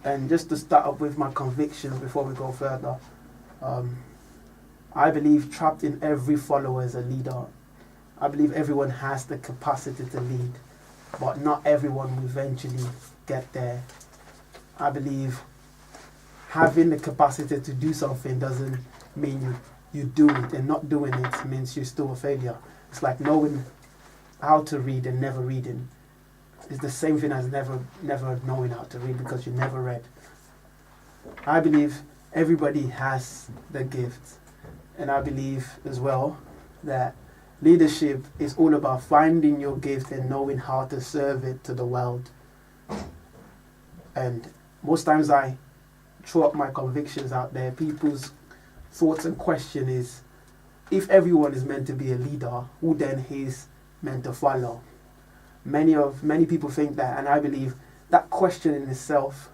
And just to start up with my convictions before we go further, I believe trapped in every follower is a leader. I believe everyone has the capacity to lead, but not everyone will eventually get there. I believe having the capacity to do something doesn't mean you do it, and not doing it means you're still a failure. It's like knowing how to read and never reading. It's the same thing as never knowing how to read because you never read. I believe everybody has the gift, and I believe as well that leadership is all about finding your gift and knowing how to serve it to the world. And most times I throw up my convictions out there. People's thoughts and question is, if everyone is meant to be a leader, who then is meant to follow? Many people think that, and I believe that question in itself,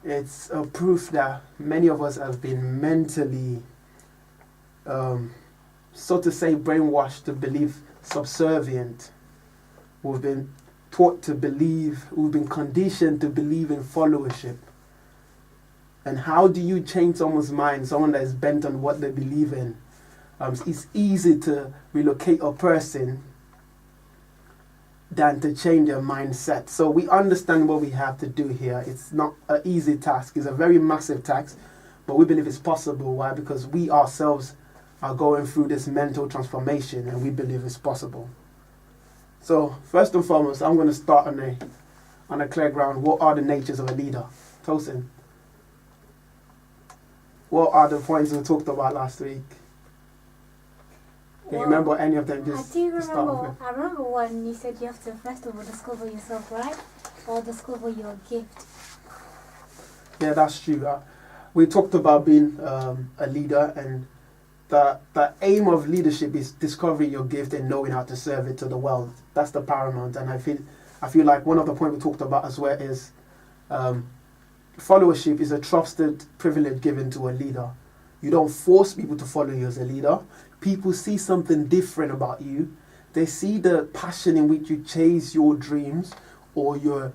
it's a proof that many of us have been mentally so to say, brainwashed to believe subservient. We've been taught to believe, we've been conditioned to believe in followership. And how do you change someone's mind, someone that is bent on what they believe in? It's easy to relocate a person than to change their mindset. So we understand what we have to do here. It's not an easy task. It's a very massive task, but we believe it's possible. Why? Because we ourselves are going through this mental transformation, and we believe it's possible. So first and foremost, I'm going to start on a clear ground. What are the natures of a leader? TOSIN. What are the points we talked about last week? Do you remember any of them? I do remember. I remember when you said you have to first of all discover yourself, right? Or discover your gift. Yeah, that's true. We talked about being a leader, and the aim of leadership is discovering your gift and knowing how to serve it to the world. That's the paramount. And I feel like one of the points we talked about as well is followership is a trusted privilege given to a leader. You don't force people to follow you as a leader. People see something different about you. They see the passion in which you chase your dreams or your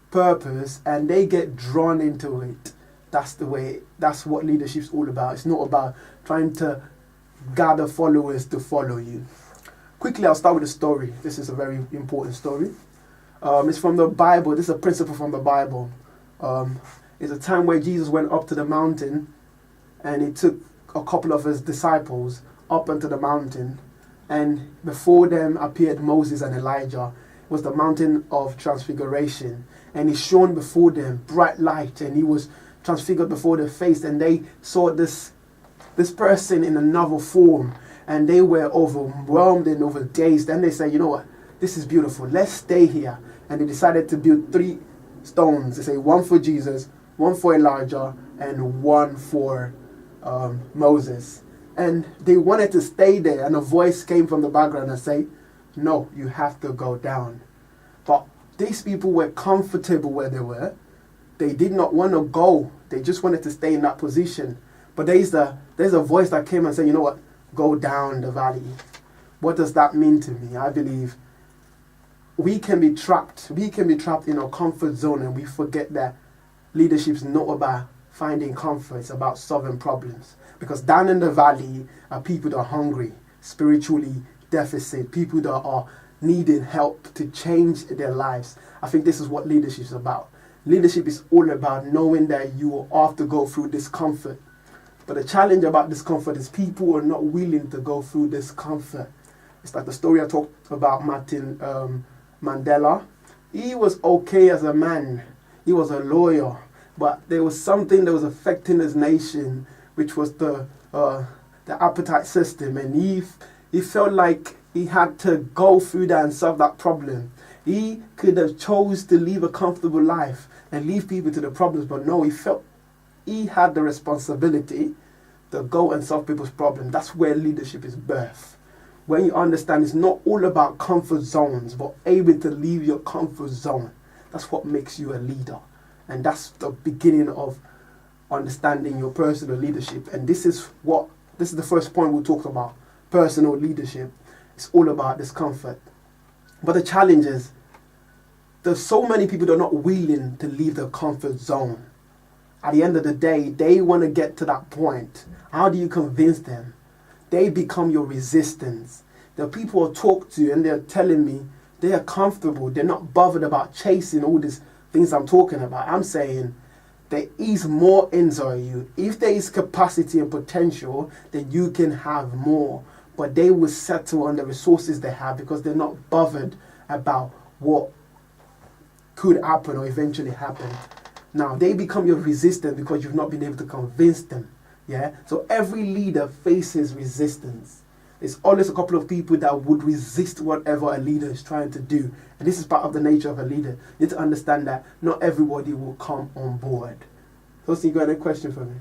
purpose, and they get drawn into it. That's what leadership's all about. It's not about trying to gather followers to follow you. Quickly, I'll start with a story. This is a very important story. It's from the Bible. This is a principle from the Bible. It's a time where Jesus went up to the mountain, and he took a couple of his disciples up onto the mountain, and before them appeared Moses and Elijah. It was the mountain of transfiguration, and he shone before them bright light, and he was transfigured before their face, and they saw this person in another form, and they were overwhelmed and overgazed. Then they said, you know what, this is beautiful, let's stay here. And they decided to build 3 stones. They say one for Jesus, one for Elijah, and one for Moses. And they wanted to stay there, and a voice came from the background and say, no, you have to go down. But these people were comfortable where they were. They did not want to go. They just wanted to stay in that position. But there's a voice that came and said, you know what, go down the valley. What does that mean to me? I believe we can be trapped. We can be trapped in our comfort zone, and we forget that leadership is not about finding comfort. It's about solving problems. Because down in the valley are people that are hungry, spiritually deficit, people that are needing help to change their lives. I think this is what leadership is about. Leadership is all about knowing that you will have to go through discomfort. But the challenge about discomfort is people are not willing to go through discomfort. It's like the story I talked about, Martin Mandela. He was okay as a man. He was a lawyer. But there was something that was affecting his nation, which was the appetite system. And he felt like he had to go through that and solve that problem. He could have chose to live a comfortable life and leave people to the problems, but no, he felt he had the responsibility to go and solve people's problems. That's where leadership is birthed. When you understand it's not all about comfort zones, but able to leave your comfort zone. That's what makes you a leader. And that's the beginning of understanding your personal leadership. And this is the first point we'll talk about. Personal leadership. It's all about discomfort. But the challenge is, there's so many people that are not willing to leave their comfort zone. At the end of the day, they want to get to that point. How do you convince them? They become your resistance. The people I talk to and they're telling me they are comfortable. They're not bothered about chasing all these things I'm talking about. I'm saying there is more inside you. If there is capacity and potential, then you can have more. But they will settle on the resources they have because they're not bothered about what could happen or eventually happen. Now, they become your resistance because you've not been able to convince them. Yeah? So every leader faces resistance. There's always a couple of people that would resist whatever a leader is trying to do. And this is part of the nature of a leader. You need to understand that not everybody will come on board. Tosin, you got any question for me?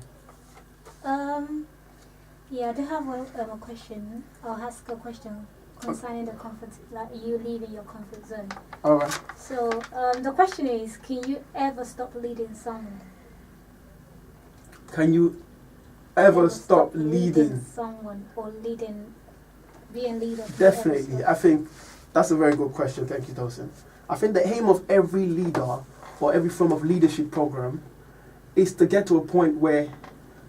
Yeah, I do have a question. I'll ask a question concerning the comfort, like you leaving your comfort zone. All right. So the question is, can you ever stop leading someone? Can you ever stop leading someone or being leader? Definitely. I think that's a very good question. Thank you, Tosin. I think the aim of every leader or every form of leadership program is to get to a point where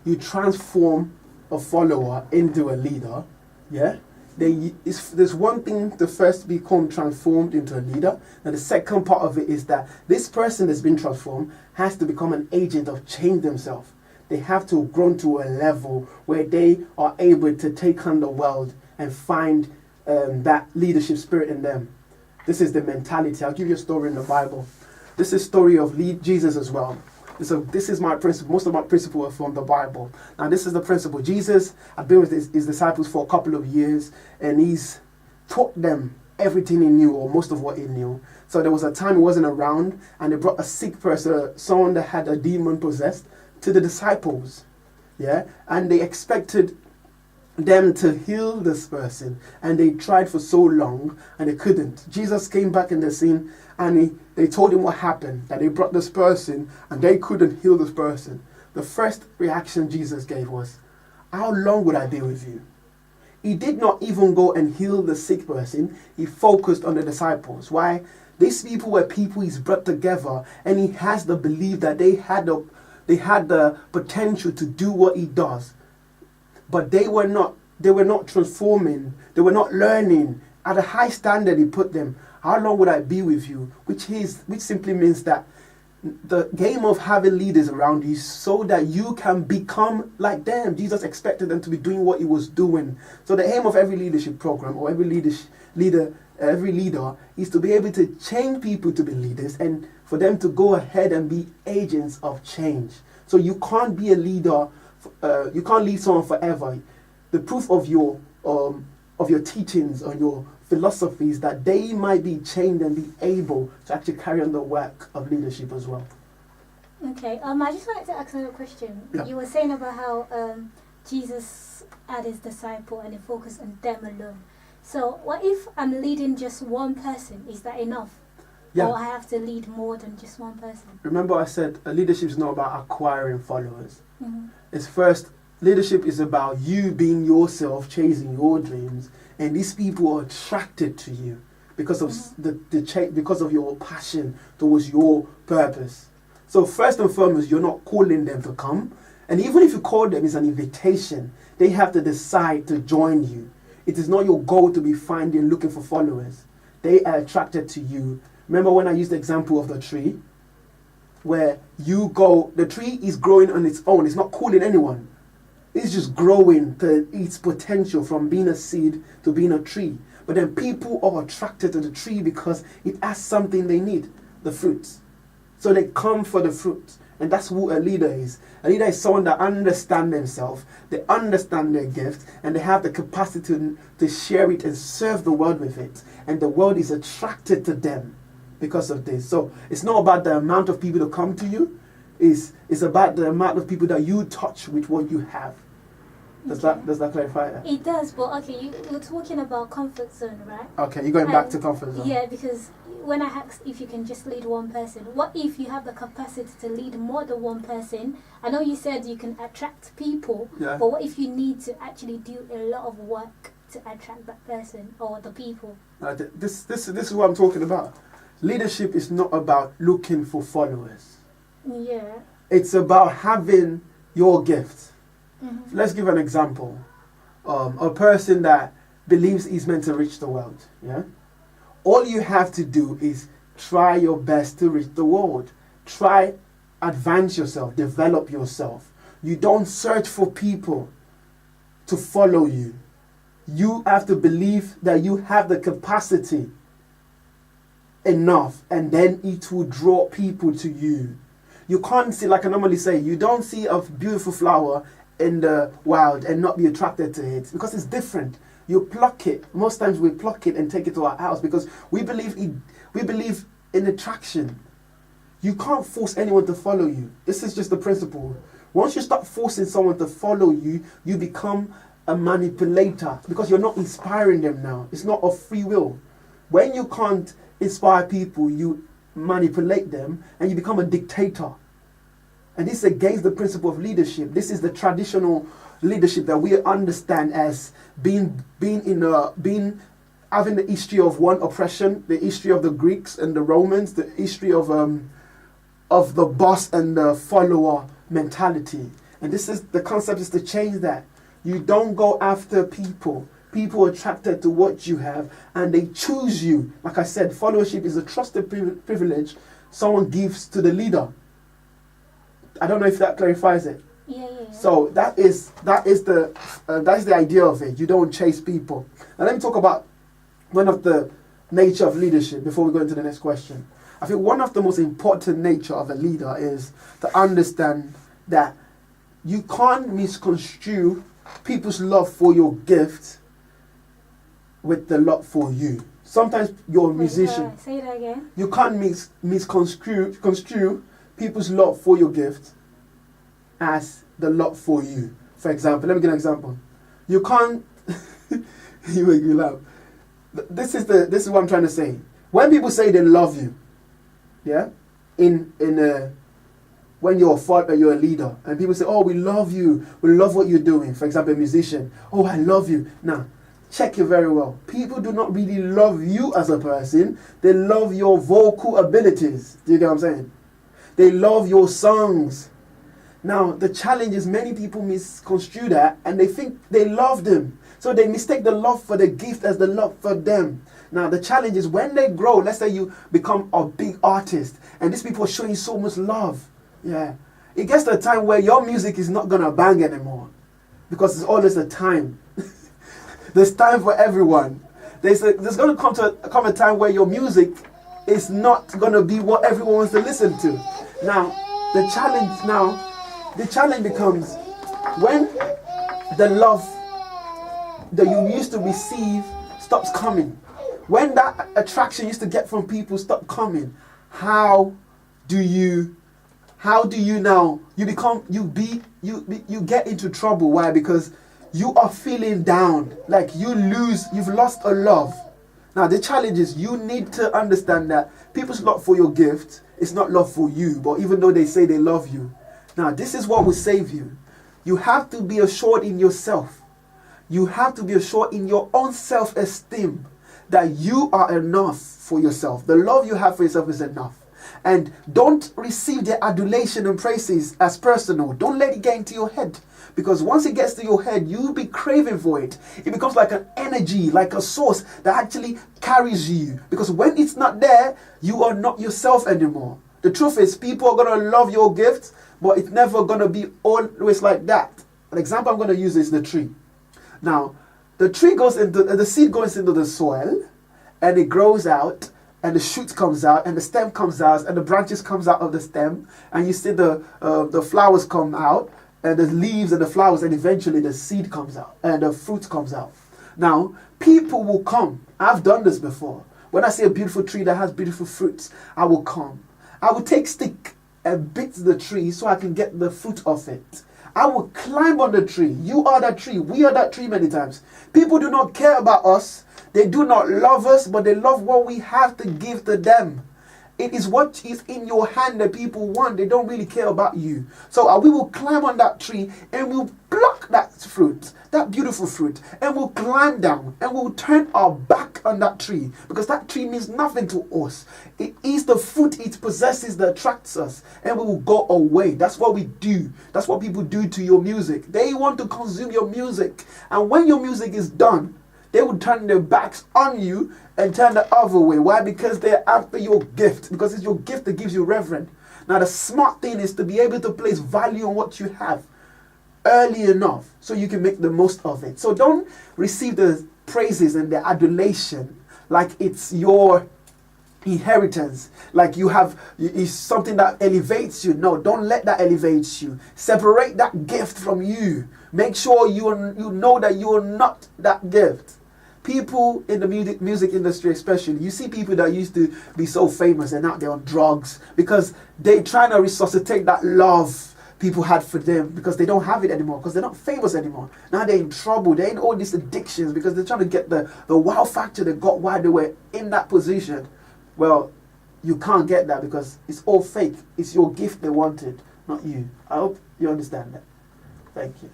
you transform a follower into a leader. Yeah? There's one thing to first become transformed into a leader. And the second part of it is that this person that's been transformed has to become an agent of change themselves. They have to grow to a level where they are able to take on the world and find that leadership spirit in them. This is the mentality. I'll give you a story in the Bible. This is a story of Jesus as well. So this is my principle. Most of my principles are from the Bible. Now this is the principle. Jesus had been with his disciples for a couple of years, and he's taught them everything he knew, or most of what he knew. So there was a time he wasn't around, and they brought a sick person, someone that had a demon possessed, to the disciples. Yeah, and they expected them to heal this person, and they tried for so long and they couldn't. Jesus came back in the scene, and they told him what happened, that they brought this person and they couldn't heal this person. The first reaction Jesus gave was, how long would I be with you? He did not even go and heal the sick person. He focused on the disciples. Why? These people were people he's brought together, and he has the belief that they had the potential to do what he does. But they were not transforming, they were not learning. At a high standard he put them. How long would I be with you? Which simply means that the game of having leaders around you is so that you can become like them. Jesus expected them to be doing what he was doing. So the aim of every leadership program or every leader is to be able to change people to be leaders and for them to go ahead and be agents of change. So you can't be a leader. You can't lead someone forever. The proof of your teachings or your philosophies that they might be changed and be able to actually carry on the work of leadership as well. Okay. I just wanted to ask another question. Yeah. You were saying about how Jesus had his disciple and he focused on them alone. So what if I'm leading just one person? Is that enough? Yeah. Or I have to lead more than just one person? Remember I said leadership is not about acquiring followers. Mm-hmm. It's first, leadership is about you being yourself, chasing your dreams, and these people are attracted to you because of because of your passion towards your purpose. So first and foremost, you're not calling them to come, and even if you call them, it's an invitation. They have to decide to join you. It is not your goal to be looking for followers. They are attracted to you. Remember when I used the example of the tree, where you go, the tree is growing on its own. It's not calling anyone. It's just growing to its potential from being a seed to being a tree. But then people are attracted to the tree because it has something they need, the fruits. So they come for the fruit. And that's who a leader is. A leader is someone that understands themselves, they understand their gift, and they have the capacity to share it and serve the world with it. And the world is attracted to them because of this. So it's not about the amount of people that come to you. It's about the amount of people that you touch with what you have. Does that clarify that? It does, but okay, you're talking about comfort zone, right? Okay, you're going back to comfort zone. Yeah, because when I asked if you can just lead one person, what if you have the capacity to lead more than one person? I know you said you can attract people, Yeah. but what if you need to actually do a lot of work to attract that person or the people? This is what I'm talking about. leadership is not about looking for followers. Yeah. It's about having your gift. Mm-hmm. Let's give an example. A person that believes he's meant to reach the world. Yeah. All you have to do is try your best to reach the world. Try, advance yourself, develop yourself. You don't search for people to follow you. You have to believe that you have the capacity enough, and then it will draw people to you. You can't see, like I normally say, you don't see a beautiful flower in the wild and not be attracted to it, because it's different. You pluck it. Most times we pluck it and take it to our house because we believe in attraction. You can't force anyone to follow you. This is just the principle. Once you start forcing someone to follow you, you become a manipulator because you're not inspiring them now. It's not of free will. When you can't inspire people, you manipulate them and you become a dictator. And this is against the principle of leadership. This is the traditional leadership that we understand as having the history of one oppression, the history of the Greeks and the Romans, the history of the boss and the follower mentality. And this is the concept, is to change that. You don't go after people. People are attracted to what you have and they choose you. Like I said, followership is a trusted privilege someone gives to the leader. I don't know if that clarifies it. Yeah. So that is the idea of it. You don't chase people. Now let me talk about one of the nature of leadership before we go into the next question. I think one of the most important nature of a leader is to understand that you can't misconstrue people's love for your gift with the love for you. Sometimes you're a musician. Say that again. You can't misconstrue people's love for your gift as the love for you. For example, let me give an example. You can't. You make me laugh. This is what I'm trying to say. When people say they love you, yeah, when you're a leader, and people say, "Oh, we love you. We love what you're doing." For example, a musician. "Oh, I love you." Now, check it very well. People do not really love you as a person. They love your vocal abilities. Do you get what I'm saying? They love your songs. Now, the challenge is many people misconstrue that and they think they love them. So they mistake the love for the gift as the love for them. Now, the challenge is when they grow, let's say you become a big artist and these people are showing you so much love. Yeah. It gets to a time where your music is not going to bang anymore because there's always a time. There's time for everyone. There's going to come a time where your music is not going to be what everyone wants to listen to. Now, the challenge becomes when the love that you used to receive stops coming. When that attraction you used to get from people stop coming, how do you now, you get into trouble. Why? Because you are feeling down, like you've lost a love. Now the challenge is you need to understand that people's love for your gift is not love for you, but even though they say they love you. Now this is what will save you. You have to be assured in yourself. You have to be assured in your own self-esteem that you are enough for yourself. The love you have for yourself is enough. And don't receive their adulation and praises as personal. Don't let it get into your head. Because once it gets to your head, you'll be craving for it. It becomes like an energy, like a source that actually carries you. Because when it's not there, you are not yourself anymore. The truth is, people are going to love your gift, but it's never going to be always like that. An example I'm going to use is the tree. Now, the seed goes into the soil, and it grows out, and the shoot comes out, and the stem comes out, and the branches comes out of the stem, and you see the flowers come out, and the leaves and the flowers, and eventually the seed comes out, and the fruit comes out. Now, people will come. I've done this before. When I see a beautiful tree that has beautiful fruits, I will come. I will take stick and beat the tree so I can get the fruit of it. I will climb on the tree. You are that tree. We are that tree many times. People do not care about us. They do not love us, but they love what we have to give to them. It is what is in your hand that people want. They don't really care about you. So we will climb on that tree and we'll pluck that fruit, that beautiful fruit, and we'll climb down and we'll turn our back on that tree because that tree means nothing to us. It is the fruit it possesses that attracts us, and we will go away. That's what we do. That's what people do to your music. They want to consume your music, and when your music is done, they will turn their backs on you and turn the other way. Why? Because they're after your gift. Because it's your gift that gives you reverence. Now, the smart thing is to be able to place value on what you have early enough so you can make the most of it. So don't receive the praises and the adulation like it's your inheritance, like you have is something that elevates you. No, don't let that elevate you. Separate that gift from you. Make sure you know that you are not that gift. People in the music industry especially, you see people that used to be so famous and now they're on drugs because they're trying to resuscitate that love people had for them because they don't have it anymore, because they're not famous anymore. Now they're in trouble. They're in all these addictions because they're trying to get the wow factor they got while they were in that position. Well, you can't get that because it's all fake. It's your gift they wanted, not you. I hope you understand that. Thank you.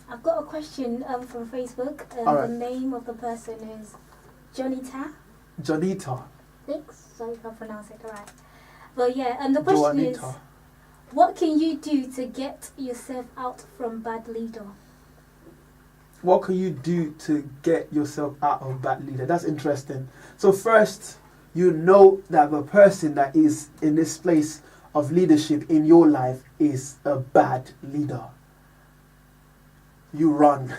I've got a question from Facebook. All right. The name of the person is Jonita. Jonita. Thanks. Sorry if I pronounce it right. But yeah, and the question is, Joanita. what can you do to get yourself out from bad leader? What can you do to get yourself out of bad leader? That's interesting. So first, you know that the person that is in this place of leadership in your life is a bad leader. You run.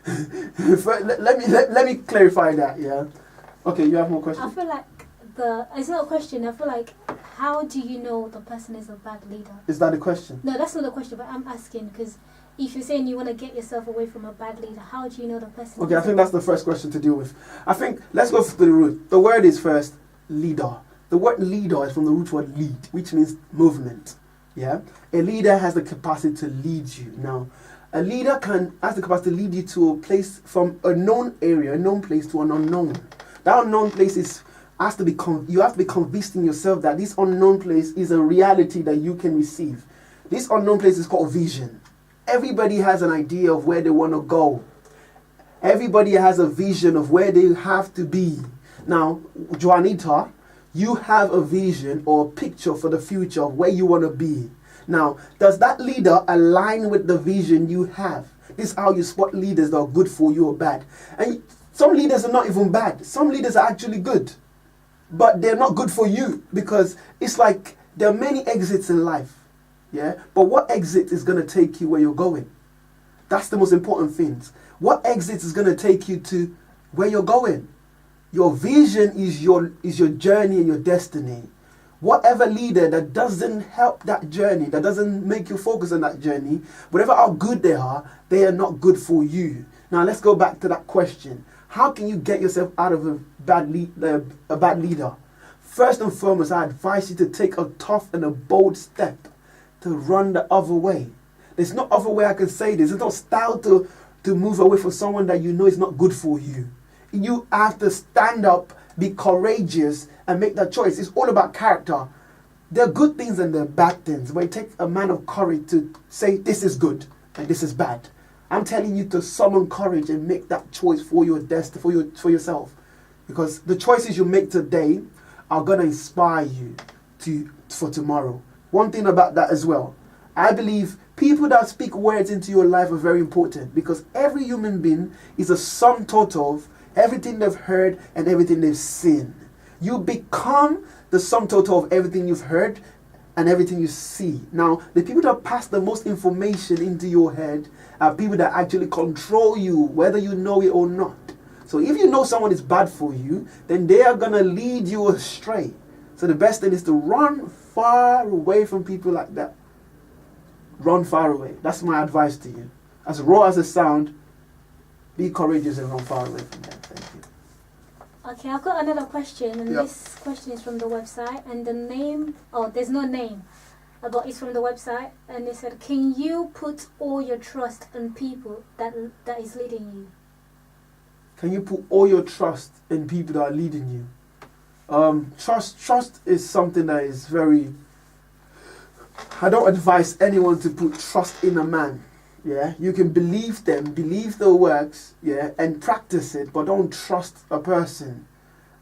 let me clarify that, yeah? Okay, you have more questions? I feel like it's not a question. I feel like, how do you know the person is a bad leader? Is that the question? No, that's not the question, but I'm asking because if you're saying you want to get yourself away from a bad leader, how do you know the person? Okay, I think that's the first question to deal with. I think, let's go to the root. The word is first, leader. The word leader is from the root word lead, which means movement. Yeah? A leader has the capacity to lead you. Now, a leader has the capacity to lead you to a place from a known area, a known place to an unknown. That unknown place you have to be convinced in yourself that this unknown place is a reality that you can receive. This unknown place is called vision. Everybody has an idea of where they want to go. Everybody has a vision of where they have to be. Now, Juanita, you have a vision or a picture for the future of where you want to be. Now, does that leader align with the vision you have? This is how you spot leaders that are good for you or bad. And some leaders are not even bad. Some leaders are actually good. But they're not good for you because it's like there are many exits in life. Yeah? But what exit is going to take you where you're going? That's the most important thing. What exit is going to take you to where you're going? Your vision is your journey and your destiny. Whatever leader that doesn't help that journey, that doesn't make you focus on that journey, whatever how good they are not good for you. Now let's go back to that question. How can you get yourself out of a bad leader? First and foremost, I advise you to take a tough and a bold step to run the other way. There's no other way I can say this. There's no style to move away from someone that you know is not good for you. You have to stand up, be courageous, and make that choice. It's all about character. There are good things and there are bad things. But it takes a man of courage to say this is good and this is bad. I'm telling you to summon courage and make that choice for your destiny, for yourself. Because the choices you make today are going to inspire you for tomorrow. One thing about that as well, I believe people that speak words into your life are very important because every human being is a sum total of everything they've heard and everything they've seen. You become the sum total of everything you've heard and everything you see. Now, the people that pass the most information into your head are people that actually control you, whether you know it or not. So if you know someone is bad for you, then they are going to lead you astray. So the best thing is to run far away from people like that. Run far away. That's my advice to you. As raw as it sounds, be courageous and run far away from them. Thank you. Okay, I've got another question, and Yep. This question is from the website, and the name, there's no name, but it's from the website, and they said, can you put all your trust in people that is leading you? Can you put all your trust in people that are leading you? Trust is something that is very. I don't advise anyone to put trust in a man. Yeah, you can believe them, believe their works, yeah, and practice it, but don't trust a person.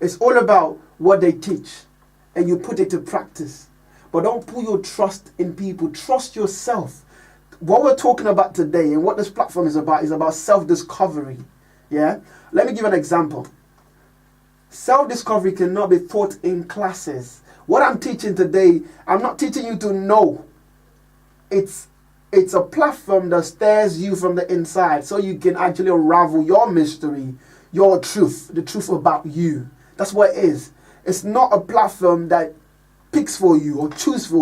It's all about what they teach, and you put it to practice. But don't put your trust in people. Trust yourself. What we're talking about today and what this platform is about self-discovery. Yeah? Let me give an example. Self-discovery cannot be taught in classes. What I'm teaching today, I'm not teaching you to know. It's a platform that stirs you from the inside so you can actually unravel your mystery, your truth, the truth about you. That's what it is. It's not a platform that picks for you or choose for you.